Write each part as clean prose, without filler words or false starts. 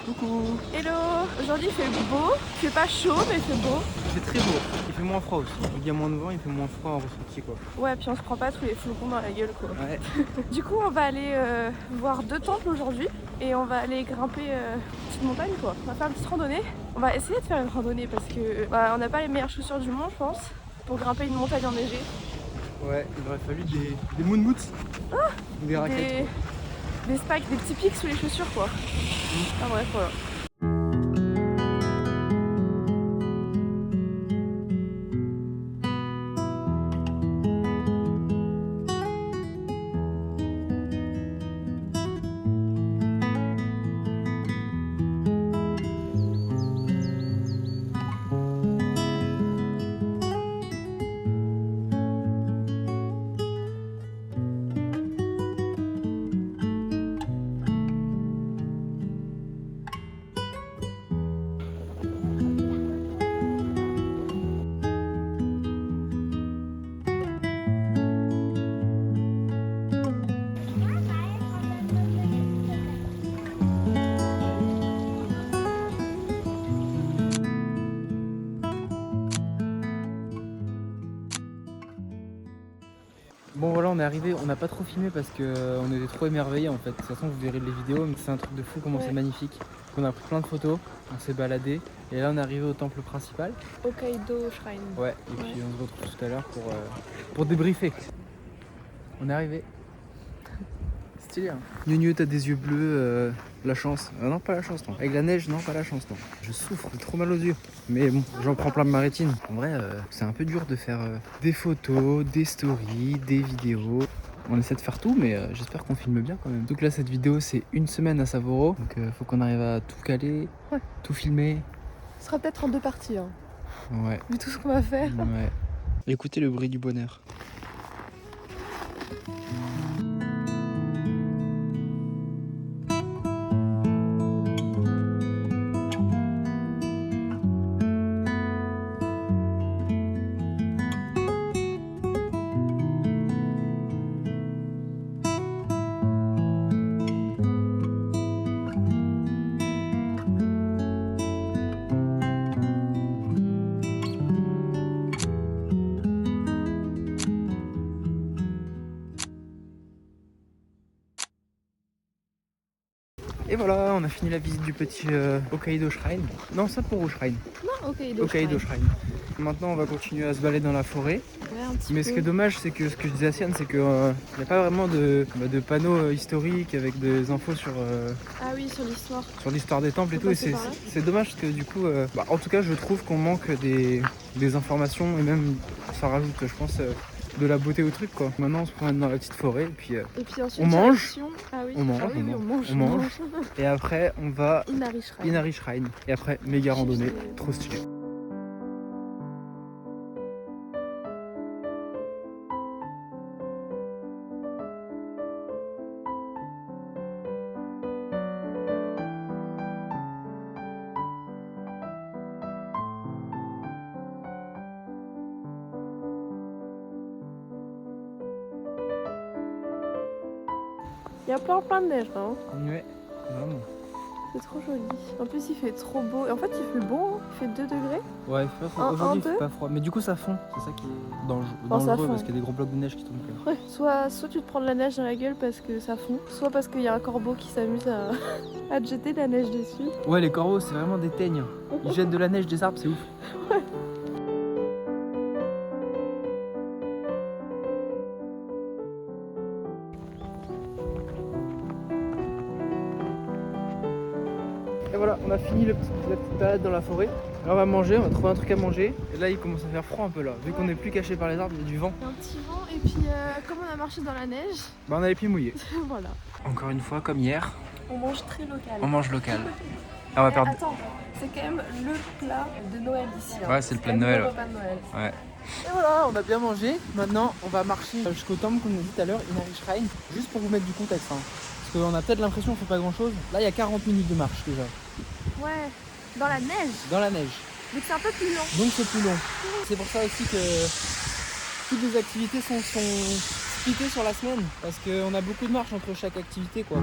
Coucou. Hello. Aujourd'hui il fait beau, il fait pas chaud mais il fait beau. Il fait très beau, il fait moins froid aussi. Il y a moins de vent, il fait moins froid en ressenti quoi. Ouais, puis on se prend pas tous les flocons dans la gueule quoi. Ouais. Du coup on va aller voir 2 temples aujourd'hui et on va aller grimper une petite montagne quoi. On va faire une petite randonnée. On va essayer de faire une randonnée parce que on n'a pas les meilleures chaussures du monde je pense pour grimper une montagne enneigée. Ouais, il aurait fallu des moon boots. Ah, des raquettes. Des spikes, des petits pics sous les chaussures quoi. Ah bref voilà. Bon voilà, on est arrivé, on n'a pas trop filmé parce qu'on était trop émerveillés en fait. De toute façon vous verrez les vidéos, mais c'est un truc de fou comment c'est magnifique. On a pris plein de photos, on s'est baladé et là on est arrivé au temple principal. Hokkaido Shrine. Ouais, et puis on se retrouve tout à l'heure pour débriefer. On est arrivé. Stylé hein. Gneu, t'as des yeux bleus, la chance. Non, pas la chance, non. Avec la neige, non, pas la chance, non. Je souffre, j'ai trop mal aux yeux. Mais bon, j'en prends plein de ma rétine. En vrai, c'est un peu dur de faire des photos, des stories, des vidéos. On essaie de faire tout, mais j'espère qu'on filme bien quand même. Donc là, cette vidéo, c'est une semaine à Savoro. Donc faut qu'on arrive à tout caler, tout filmer. Ce sera peut-être en 2 parties hein. Ouais. Vu tout ce qu'on va faire. Ouais. Écoutez le bruit du bonheur. Et voilà, on a fini la visite du petit Hokkaido Shrine. Non, Sapporo Shrine. Non, Hokkaido Shrine. Maintenant, on va continuer à se balader dans la forêt. Ouais, Mais ce qui est dommage, c'est que ce que je disais à Sian, c'est qu'il n'y a pas vraiment de panneaux historiques avec des infos sur Ah oui, sur l'histoire. des temples et tout. Et c'est dommage parce que du coup, en tout cas, je trouve qu'on manque des informations et même ça rajoute, je pense, de la beauté au truc quoi. Maintenant, on se promène dans la petite forêt et puis ensuite, on mange. Ah oui. On mange, Ah oui, on mange. Et après, on va Inari Shrine. Inari Shrine. Et après, méga randonnée, trop stylé. Il y a plein de neige là. Hein. Ouais, vraiment. C'est trop joli. En plus, il fait trop beau. Et en fait, il fait beau. Hein. Il fait 2 degrés. Ouais, aujourd'hui il fait pas froid. Mais du coup, ça fond. C'est ça qui est dangereux parce qu'il y a des gros blocs de neige qui tombent. Ouais. Soit tu te prends de la neige dans la gueule parce que ça fond, soit parce qu'il y a un corbeau qui s'amuse à te jeter de la neige dessus. Ouais, les corbeaux, c'est vraiment des teignes. Ils jettent de la neige des arbres, c'est ouf. Ouais. Et voilà, on a fini la petite balade dans la forêt. Là, on va manger, on va trouver un truc à manger. Et là, il commence à faire froid un peu là. Vu qu'on n'est plus caché par les arbres, il y a du vent. Il y a un petit vent et puis comme on a marché dans la neige, Bah, on a les pieds mouillés. voilà. Encore une fois, comme hier, On mange très local. on mange local. Ah, on va perdre. Attends, c'est quand même le plat de Noël ici. Hein. Ouais, c'est le plat de Noël. Le repas de Noël. Ouais. Et voilà, on a bien mangé. Maintenant, on va marcher jusqu'au temple qu'on a dit tout à l'heure, Inari Shrine. Juste pour vous mettre du contexte. Hein. Parce qu'on a peut-être l'impression qu'on fait pas grand chose. Là, il y a 40 minutes de marche déjà. Ouais, dans la neige. Dans la neige. Donc c'est un peu plus long. Donc c'est plus long. C'est pour ça aussi que toutes les activités sont splittées sur la semaine. Parce qu'on a beaucoup de marche entre chaque activité quoi.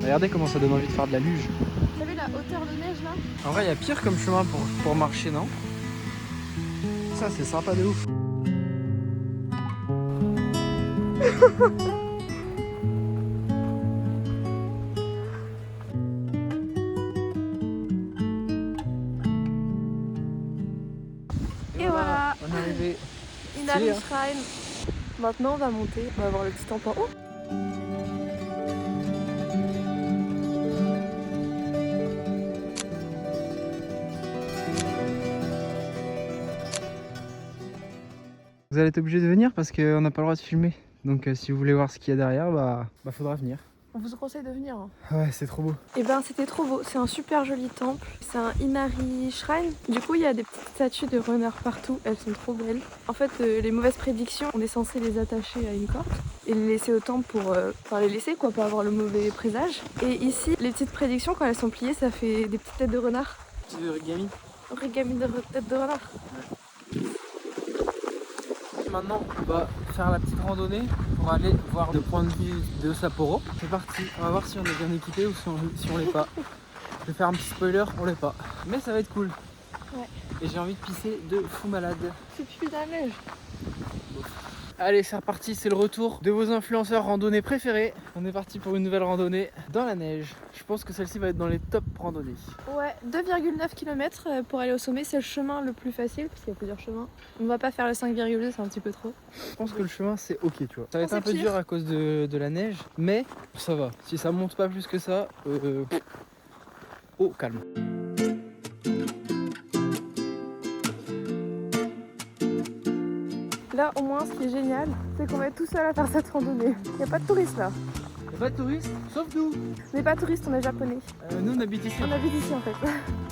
Regardez comment ça donne envie de faire de la luge. T'as vu la hauteur de neige là? En vrai, il y a pire comme chemin pour marcher, non? Ça, c'est sympa de ouf. Et voilà, on est arrivé. Inari Stylé, hein. Shrine. Maintenant on va monter, on va voir le petit temple en haut. Vous allez être obligé de venir parce qu'on n'a pas le droit de filmer. Donc si vous voulez voir ce qu'il y a derrière, bah faudra venir. On vous conseille de venir. Hein. Ouais, c'est trop beau. Et ben c'était trop beau, c'est un super joli temple. C'est un Inari Shrine. Du coup il y a des petites statues de renards partout, elles sont trop belles. En fait les mauvaises prédictions, on est censé les attacher à une corde et les laisser au temple pour les laisser quoi, pour avoir le mauvais présage. Et ici les petites prédictions quand elles sont pliées ça fait des petites têtes de renard. Petit origami. Origami de tête de renard. Maintenant, on va faire la petite randonnée pour aller voir le point de vue de Sapporo. C'est parti, on va voir si on est bien équipé ou si on l'est pas. Je vais faire un petit spoiler, on l'est pas. Mais ça va être cool. Ouais. Et j'ai envie de pisser de fou malade. C'est pipi dans la neige. Allez, c'est reparti, c'est le retour de vos influenceurs randonnées préférés. On est parti pour une nouvelle randonnée dans la neige. Je pense que celle-ci va être dans les top randonnées. Ouais, 2,9 km pour aller au sommet, c'est le chemin le plus facile parce qu'il y a plusieurs chemins. On va pas faire le 5,2, c'est un petit peu trop. Je pense que le chemin c'est ok, tu vois. Ça va être C'est un peu pire. dur à cause de la neige, mais ça va. Si ça monte pas plus que ça, oh calme. Là au moins ce qui est génial, c'est qu'on va être tout seul à faire cette randonnée. Il n'y a pas de touristes là. Y'a pas de touristes, sauf nous. On n'est pas touristes, on est japonais. Nous on habite ici. On habite ici en fait.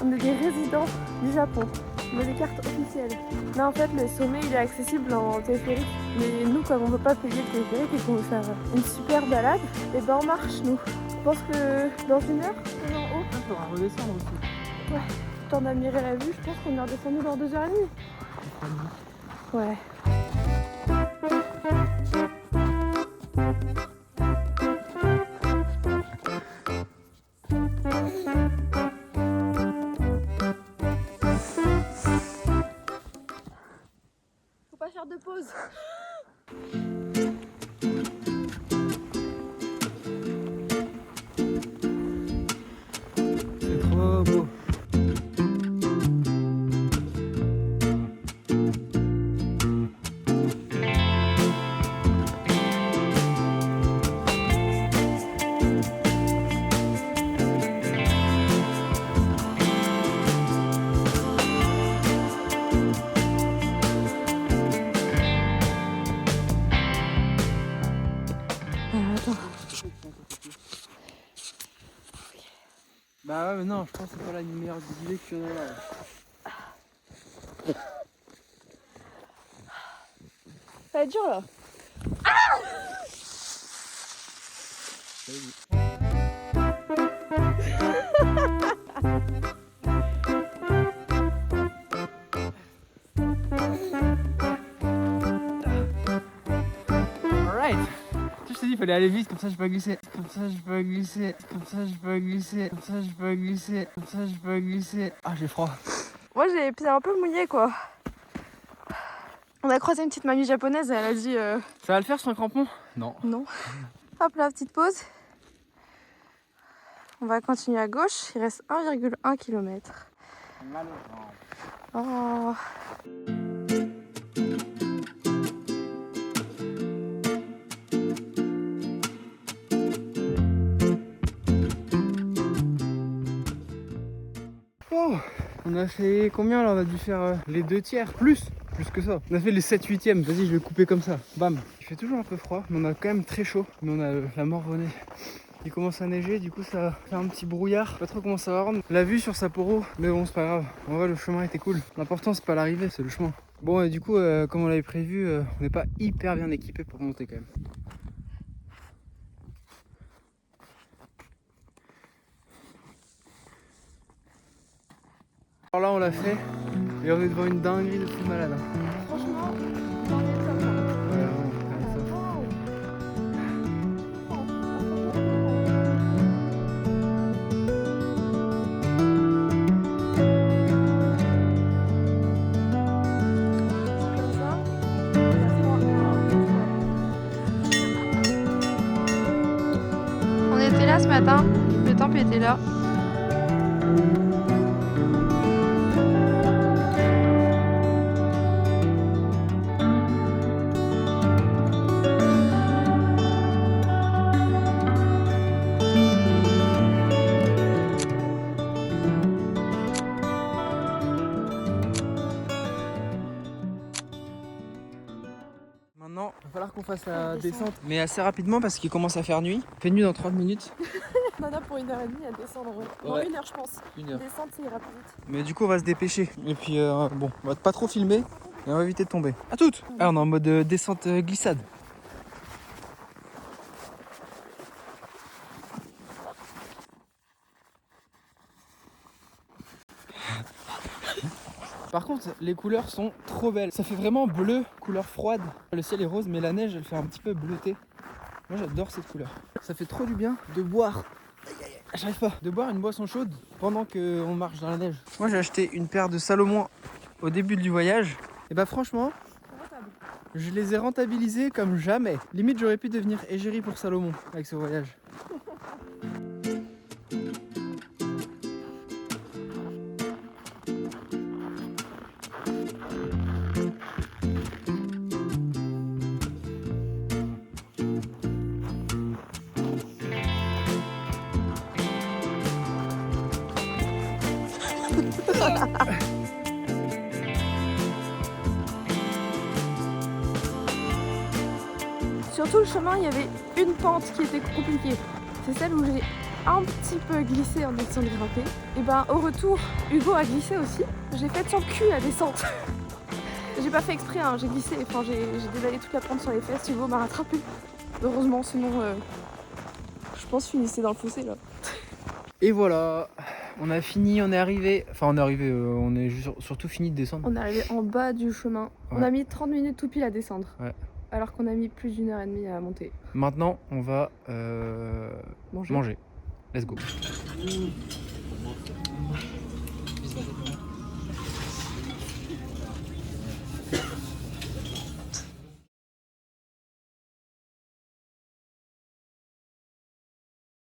On est des résidents du Japon. On a des cartes officielles. Là en fait le sommet il est accessible en téléphérique. Mais nous comme on ne peut pas payer le téléphérique et qu'on veut faire une super balade, et ben on marche nous. Je pense que dans une heure, on est en haut. Il faudra redescendre aussi. Ouais, temps d'admirer la vue, je pense qu'on est redescendu dans 2h30. Ouais. Faut pas faire de pause. C'est trop beau. Bah ouais mais non, je pense que c'est pas la meilleure idée qu'il y en a là. Ça va être dur là. Alright. Je t'ai dit il fallait aller vite, comme ça je peux glisser. Comme ça je peux glisser. Comme ça je peux glisser. Comme ça je peux glisser. Comme ça je peux glisser. Ah j'ai froid. Moi j'ai les pieds un peu mouillés quoi. On a croisé une petite mamie japonaise et elle a dit Ça va le faire sans crampon? Non. non. Hop là, petite pause. On va continuer à gauche, il reste 1,1 km. Oh. Oh, on a fait combien là? On a dû faire les 2/3, plus que ça. On a fait les 7/8e, vas-y je vais couper comme ça, bam. Il fait toujours un peu froid, mais on a quand même très chaud. Mais on a la mort au nez. Il commence à neiger, du coup ça fait un petit brouillard. Je sais pas trop comment ça va rendre. La vue sur Sapporo, mais bon c'est pas grave. En vrai le chemin était cool. L'important c'est pas l'arrivée, c'est le chemin. Bon et du coup comme on l'avait prévu, on n'est pas hyper bien équipé pour monter quand même. Alors là on l'a fait et on est devant une dinguerie de fou malade. Franchement, dans les top, hein. Ouais, vraiment, ça. matin, le temps était là. Maintenant, il va falloir qu'on fasse la descente, mais assez rapidement parce qu'il commence à faire nuit. Il fait nuit dans 30 minutes. On en a pour 1h30 à descendre, ouais. Non, Ouais. 1h je pense. 1 heure. Descente, ça ira plus vite. Mais du coup, on va se dépêcher. Et puis, bon, on va pas trop filmer et on va éviter de tomber. À toutes. Ah, on est en mode descente glissade. Par contre, les couleurs sont trop belles. Ça fait vraiment bleu, couleur froide. Le ciel est rose, mais la neige, elle fait un petit peu bleuté. Moi, j'adore cette couleur. Ça fait trop du bien de boire. J'arrive pas. De boire une boisson chaude pendant qu'on marche dans la neige. Moi, j'ai acheté une paire de Salomon au début du voyage. Et bah, franchement, je les ai rentabilisés comme jamais. Limite, j'aurais pu devenir égérie pour Salomon avec ce voyage. Sur tout le chemin, il y avait une pente qui était compliquée. C'est celle où j'ai un petit peu glissé en essayant de grimper. Et ben au retour, Hugo a glissé aussi. J'ai fait sur le cul la descente. J'ai pas fait exprès, hein. J'ai glissé, enfin j'ai dévalé toute la pente sur les fesses. Hugo m'a rattrapé. Heureusement, sinon je pense finissait dans le fossé là. Et voilà, on a fini, on est arrivé. Enfin, on est arrivé, on est surtout fini de descendre. On est arrivé en bas du chemin. Ouais. On a mis 30 minutes tout pile à descendre. Ouais. Alors qu'on a mis plus d'1h30 à monter. Maintenant, on va manger. Let's go.